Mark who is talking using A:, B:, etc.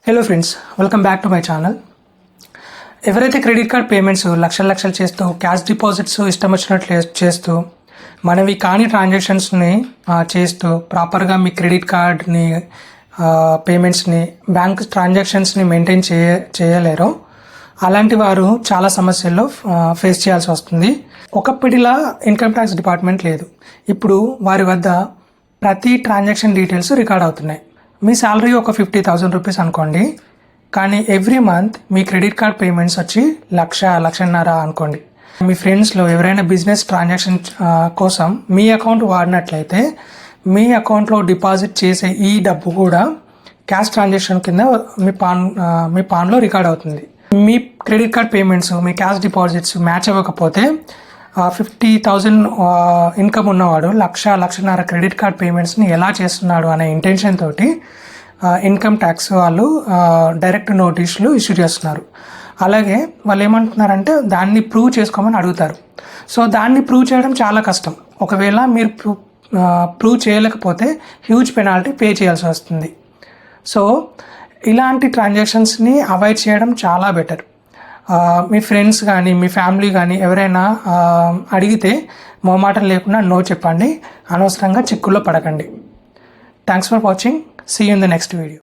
A: Hello friends, welcome back to my channel. ఎవరైతే credit card payments లక్షలు చేస్తూ cash deposits ఇష్టం వచ్చినట్లు చేస్తూ మనవి కాని ట్రాన్సాక్షన్స్ని చేస్తూ ప్రాపర్గా మీ క్రెడిట్ కార్డ్ని పేమెంట్స్ని బ్యాంక్ ట్రాన్సాక్షన్స్ని మెయింటైన్ చేయలేరు, అలాంటి వారు చాలా సమస్యల్లో ఫేస్ చేయాల్సి వస్తుంది. ఒకప్పటిలా ఇన్కమ్ ట్యాక్స్ డిపార్ట్మెంట్ లేదు. ఇప్పుడు వారి వద్ద ప్రతి ట్రాన్సాక్షన్ డీటెయిల్స్ రికార్డ్ అవుతున్నాయి. మీ శాలరీ ఒక 50,000 రూపీస్ అనుకోండి, కానీ ఎవ్రీ మంత్ మీ క్రెడిట్ కార్డ్ పేమెంట్స్ వచ్చి 1,00,000 అనుకోండి. మీ ఫ్రెండ్స్లో ఎవరైనా బిజినెస్ ట్రాన్సాక్షన్ కోసం మీ అకౌంట్ వాడినట్లయితే మీ అకౌంట్లో డిపాజిట్ చేసే ఈ డబ్బు కూడా క్యాష్ ట్రాన్సాక్షన్ కింద మీ పాన్లో రికార్డ్ అవుతుంది. మీ క్రెడిట్ కార్డ్ పేమెంట్స్ మీ క్యాష్ డిపాజిట్స్ మ్యాచ్ అవ్వకపోతే 50,000 ఇన్కమ్ ఉన్నవాడు 1,00,000 క్రెడిట్ కార్డ్ పేమెంట్స్ని ఎలా చేస్తున్నాడు అనే ఇంటెన్షన్ తోటి ఇన్కమ్ ట్యాక్స్ వాళ్ళు డైరెక్ట్ నోటీసులు ఇష్యూ చేస్తున్నారు. అలాగే వాళ్ళు ఏమంటున్నారంటే దాన్ని ప్రూవ్ చేసుకోమని అడుగుతారు. సో దాన్ని ప్రూవ్ చేయడం చాలా కష్టం. ఒకవేళ మీరు ప్రూవ్ చేయలేకపోతే హ్యూజ్ పెనాల్టీ పే చేయాల్సి వస్తుంది. సో ఇలాంటి ట్రాన్సాక్షన్స్ని అవాయిడ్ చేయడం చాలా బెటర్. మీ ఫ్రెండ్స్ కానీ మీ ఫ్యామిలీ కానీ ఎవరైనా అడిగితే మొహమాటం లేకుండా నో చెప్పండి. అనవసరంగా చిక్కుల్లో పడకండి. Thanks for watching. See you in the next video.